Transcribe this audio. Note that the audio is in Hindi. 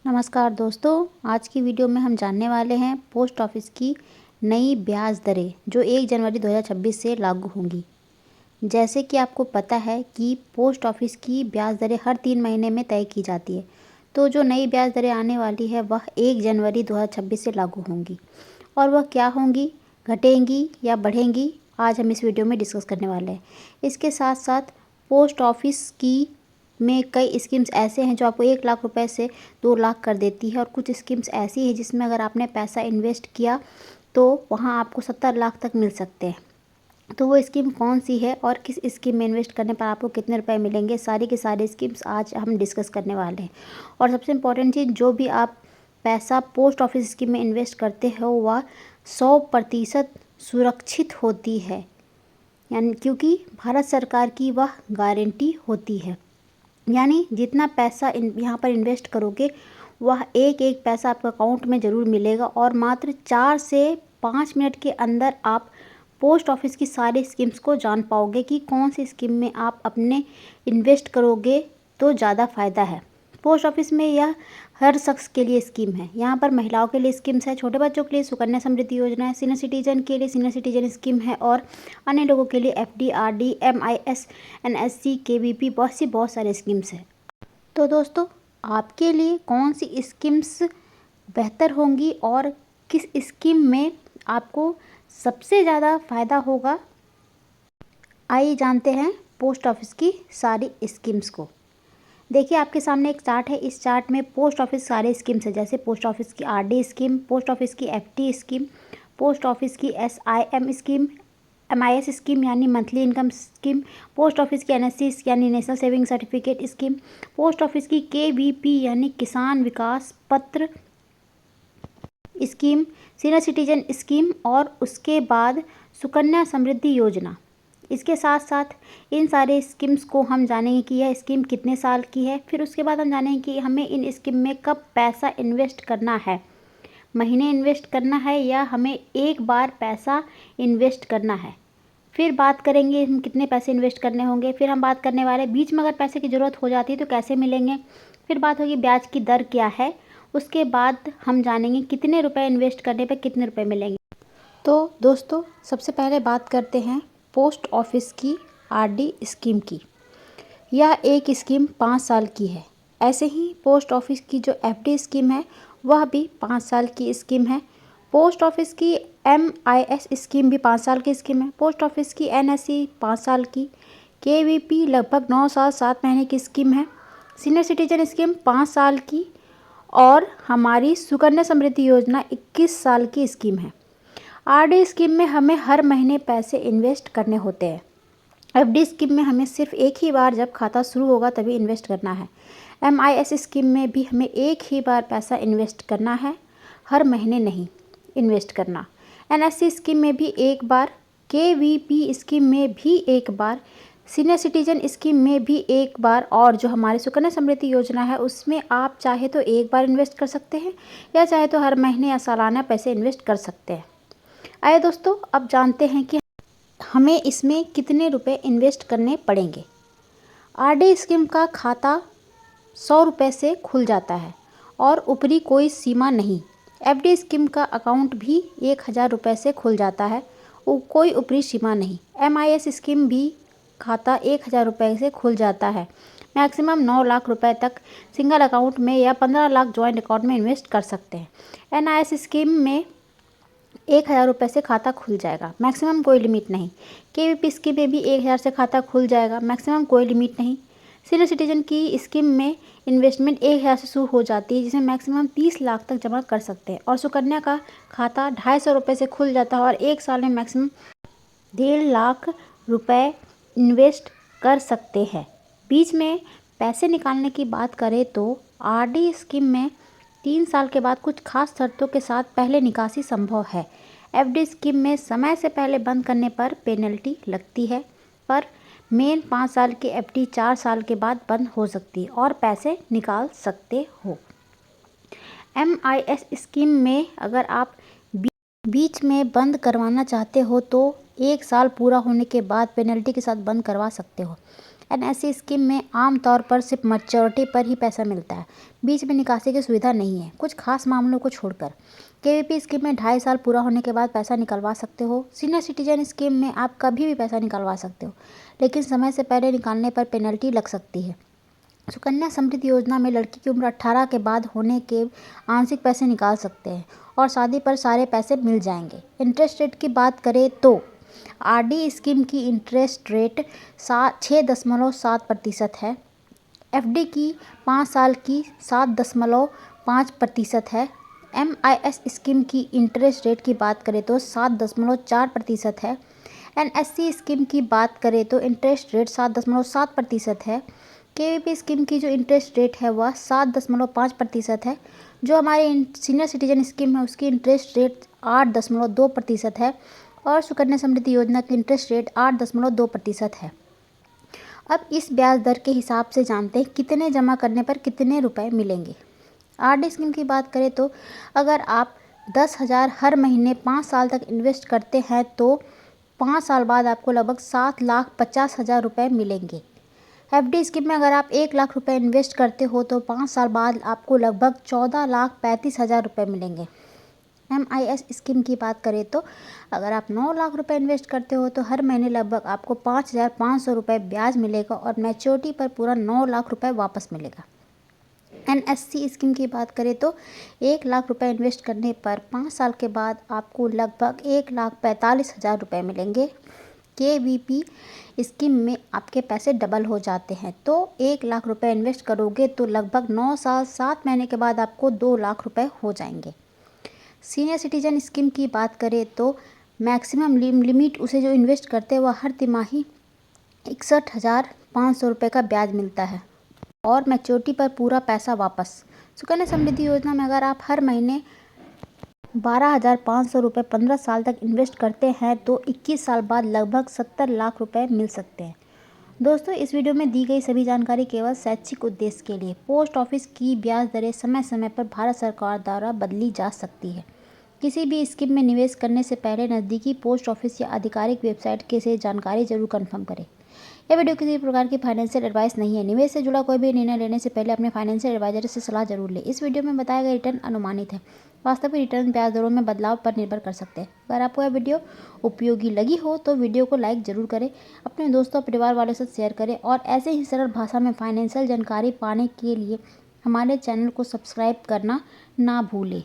नमस्कार दोस्तों, आज की वीडियो में हम जानने वाले हैं पोस्ट ऑफिस की नई ब्याज दरें जो 1 जनवरी 2026 से लागू होंगी। जैसे कि आपको पता है कि पोस्ट ऑफिस की ब्याज दरें हर 3 महीने में तय की जाती है। तो जो नई ब्याज दरें आने वाली है वह 1 जनवरी 2026 से लागू होंगी। और वह क्या होंगी, घटेंगी या बढ़ेंगी, आज हम इस वीडियो में डिस्कस करने वाले हैं। इसके साथ साथ पोस्ट ऑफिस की में कई स्कीम्स ऐसे हैं जो आपको 1 लाख रुपए से 2 लाख कर देती है, और कुछ स्कीम्स ऐसी है जिसमें अगर आपने पैसा इन्वेस्ट किया तो वहाँ आपको 70 लाख तक मिल सकते हैं। तो वो स्कीम कौन सी है और किस स्कीम में इन्वेस्ट करने पर आपको कितने रुपए मिलेंगे, सारी की सारी स्कीम्स आज हम डिस्कस करने वाले हैं। और सबसे इम्पोर्टेंट चीज़, जो भी आप पैसा पोस्ट ऑफिस स्कीम में इन्वेस्ट करते हो वह 100% सुरक्षित होती है, यानी क्योंकि भारत सरकार की वह गारंटी होती है। यानी जितना पैसा यहाँ पर इन्वेस्ट करोगे वह एक एक पैसा आपके अकाउंट में ज़रूर मिलेगा, और मात्र 4 से 5 मिनट के अंदर आप पोस्ट ऑफिस की सारी स्कीम्स को जान पाओगे कि कौन सी स्कीम में आप अपने इन्वेस्ट करोगे तो ज़्यादा फ़ायदा है। पोस्ट ऑफिस में यह हर शख्स के लिए स्कीम है। यहाँ पर महिलाओं के लिए स्कीम्स है, छोटे बच्चों के लिए सुकन्या समृद्धि योजना है, सीनियर सिटीजन के लिए सीनियर सिटीजन स्कीम है, और अन्य लोगों के लिए FD, RD, MIS, NSC, KVP, बहुत सारे स्कीम्स है। तो दोस्तों, आपके लिए कौन सी स्कीम्स बेहतर होंगी और किस स्कीम में आपको सबसे ज़्यादा फ़ायदा होगा, आइए जानते हैं पोस्ट ऑफिस की सारी स्कीम्स को। देखिए, आपके सामने एक चार्ट है। इस चार्ट में पोस्ट ऑफिस सारे स्कीम्स है, जैसे पोस्ट ऑफिस की आरडी स्कीम, पोस्ट ऑफिस की एफडी स्कीम, पोस्ट ऑफिस की एसआईएम स्कीम, एमआईएस स्कीम यानी monthly income scheme, post office की एनएससी यानी national saving certificate scheme, post office की केवीपी यानी किसान विकास पत्र स्कीम, सीनियर सिटीजन स्कीम, और उसके बाद सुकन्या समृद्धि योजना। इसके साथ साथ इन सारे स्कीम्स को हम जानेंगे कि यह स्कीम कितने साल की है। फिर उसके बाद हम जानेंगे कि हमें इन स्कीम में कब पैसा इन्वेस्ट करना है, महीने इन्वेस्ट करना है या हमें एक बार पैसा इन्वेस्ट करना है। फिर बात करेंगे हम कितने पैसे इन्वेस्ट करने होंगे। फिर हम बात करने वाले बीच में अगर पैसे की ज़रूरत हो जाती है तो कैसे मिलेंगे। फिर बात होगी ब्याज की दर क्या है। उसके बाद हम जानेंगे कितने रुपए इन्वेस्ट करने पर कितने रुपए मिलेंगे। तो दोस्तों, सबसे पहले बात करते हैं पोस्ट ऑफिस की आरडी स्कीम की। यह एक स्कीम 5 साल की है। ऐसे ही पोस्ट ऑफिस की जो एफडी स्कीम है वह भी 5 साल की स्कीम है। पोस्ट ऑफिस की एमआईएस स्कीम भी 5 साल की स्कीम है। पोस्ट ऑफिस की एनएससी 5 साल की, केवीपी लगभग 9 साल 7 महीने की स्कीम है। सीनियर सिटीजन स्कीम 5 साल की, और हमारी सुकन्या समृद्धि योजना 21 साल की स्कीम है। आरडी स्कीम में हमें हर महीने पैसे इन्वेस्ट करने होते हैं। एफडी स्कीम में हमें सिर्फ एक ही बार जब खाता शुरू होगा तभी इन्वेस्ट करना है। एमआईएस स्कीम में भी हमें एक ही बार पैसा इन्वेस्ट करना है, हर महीने नहीं इन्वेस्ट करना। एनएससी स्कीम में भी एक बार, केवीपी स्कीम में भी एक बार, सीनियर सिटीजन स्कीम में भी एक बार, और जो हमारी सुकन्या समृद्धि योजना है उसमें आप चाहे तो एक बार इन्वेस्ट कर सकते हैं या चाहे तो हर महीने या सालाना पैसे इन्वेस्ट कर सकते हैं। आइए दोस्तों, अब जानते हैं कि हमें इसमें कितने रुपए इन्वेस्ट करने पड़ेंगे। आरडी स्कीम का खाता 100 रुपये से खुल जाता है और ऊपरी कोई सीमा नहीं। एफडी स्कीम का अकाउंट भी 1000 रुपये से खुल जाता है, कोई ऊपरी सीमा नहीं। एमआईएस स्कीम भी खाता 1000 रुपये से खुल जाता है। मैक्सिमम 9 लाख रुपए तक सिंगल अकाउंट में या 15 लाख जॉइंट अकाउंट में इन्वेस्ट कर सकते हैं। एनआईएस स्कीम में 1000 रुपये से खाता खुल जाएगा, मैक्सिमम कोई लिमिट नहीं। केवीपी स्कीम में भी 1000 से खाता खुल जाएगा, मैक्सिमम कोई लिमिट नहीं। सीनियर सिटीजन की स्कीम में इन्वेस्टमेंट 1000 से शुरू हो जाती है, जिसमें मैक्सिमम 30 लाख तक जमा कर सकते हैं। और सुकन्या का खाता 250 रुपये से खुल जाता है और 1 साल में मैक्सिमम 1.5 लाख रुपए इन्वेस्ट कर सकते हैं। बीच में पैसे निकालने की बात करें तो आरडी स्कीम में 3 साल के बाद कुछ खास शर्तों के साथ पहले निकासी संभव है। एफडी स्कीम में समय से पहले बंद करने पर पेनल्टी लगती है, पर मेन 5 साल की एफडी 4 साल के बाद बंद हो सकती है और पैसे निकाल सकते हो। एमआईएस स्कीम में अगर आप बीच में बंद करवाना चाहते हो तो 1 साल पूरा होने के बाद पेनल्टी के साथ बंद करवा सकते हो। एनएससी स्कीम में आमतौर पर सिर्फ मैच्योरिटी पर ही पैसा मिलता है, बीच में निकासी की सुविधा नहीं है, कुछ खास मामलों को छोड़कर। केवीपी स्कीम में 2.5 साल पूरा होने के बाद पैसा निकलवा सकते हो। सीनियर सिटीजन स्कीम में आप कभी भी पैसा निकलवा सकते हो, लेकिन समय से पहले निकालने पर पेनल्टी लग सकती है। सुकन्या समृद्धि योजना में लड़की की उम्र 18 के बाद होने के आंशिक पैसे निकाल सकते हैं और शादी पर सारे पैसे मिल जाएंगे। इंटरेस्ट रेट की बात करें तो आरडी स्कीम की इंटरेस्ट रेट 6.7% है। एफडी की 5 साल की 7.5% है। एमआईएस स्कीम की इंटरेस्ट रेट की बात करें तो 7.4% है। एनएससी स्कीम की बात करें तो इंटरेस्ट रेट 7.7% है। केवीपी स्कीम की जो इंटरेस्ट रेट है वह 7.5% है। जो हमारी सीनियर सिटीजन स्कीम है उसकी इंटरेस्ट रेट 8.2% है और सुकन्या समृद्धि योजना की इंटरेस्ट रेट 8.2% है। अब इस ब्याज दर के हिसाब से जानते हैं कितने जमा करने पर कितने रुपए मिलेंगे। आरडी स्कीम की बात करें तो अगर आप 10,000 हर महीने 5 साल तक इन्वेस्ट करते हैं तो 5 साल बाद आपको लगभग 7,50,000 रुपये मिलेंगे। एफडी स्कीम में अगर आप 1 लाख रुपए इन्वेस्ट करते हो तो 5 साल बाद आपको लगभग 14,35,000 रुपये मिलेंगे। एमआईएस स्कीम की बात करें तो अगर आप 9 लाख रुपए इन्वेस्ट करते हो तो हर महीने लगभग आपको 5,500 रुपये ब्याज मिलेगा और मैच्योरिटी पर पूरा 9 लाख रुपए वापस मिलेगा। एनएससी स्कीम की बात करें तो 1 लाख रुपए इन्वेस्ट करने पर 5 साल के बाद आपको लगभग 1,45,000 रुपये मिलेंगे। केवीपी स्कीम में आपके पैसे डबल हो जाते हैं, तो 1 लाख रुपए इन्वेस्ट करोगे तो लगभग 9 साल 7 महीने के बाद आपको 2 लाख रुपए हो जाएंगे। सीनियर सिटीजन स्कीम की बात करें तो मैक्सिमम लिमिट उसे जो इन्वेस्ट करते हैं वह हर तिमाही 61,500 रुपये का ब्याज मिलता है और मैच्योरिटी पर पूरा पैसा वापस। सुकन्या समृद्धि योजना में अगर आप हर महीने 12,500 रुपये 15 साल तक इन्वेस्ट करते हैं तो 21 साल बाद लगभग 70 लाख रुपए मिल सकते हैं। दोस्तों, इस वीडियो में दी गई सभी जानकारी केवल शैक्षिक उद्देश्य के लिए। पोस्ट ऑफिस की ब्याज दरें समय समय पर भारत सरकार द्वारा बदली जा सकती है। किसी भी स्कीम में निवेश करने से पहले नज़दीकी पोस्ट ऑफिस या आधिकारिक वेबसाइट के से जानकारी जरूर कंफर्म करें। यह वीडियो किसी प्रकार की फाइनेंशियल एडवाइस नहीं है। निवेश से जुड़ा कोई भी निर्णय लेने से पहले अपने फाइनेंशियल एडवाइजर से सलाह जरूर लें। इस वीडियो में बताया गया रिटर्न अनुमानित है, वास्तविक रिटर्न ब्याज दरों में बदलाव पर निर्भर कर सकते हैं। अगर आपको यह वीडियो उपयोगी लगी हो तो वीडियो को लाइक जरूर करें, अपने दोस्तों और परिवार वालों से शेयर करें और ऐसे ही सरल भाषा में फाइनेंशियल जानकारी पाने के लिए हमारे चैनल को सब्सक्राइब करना ना भूलें।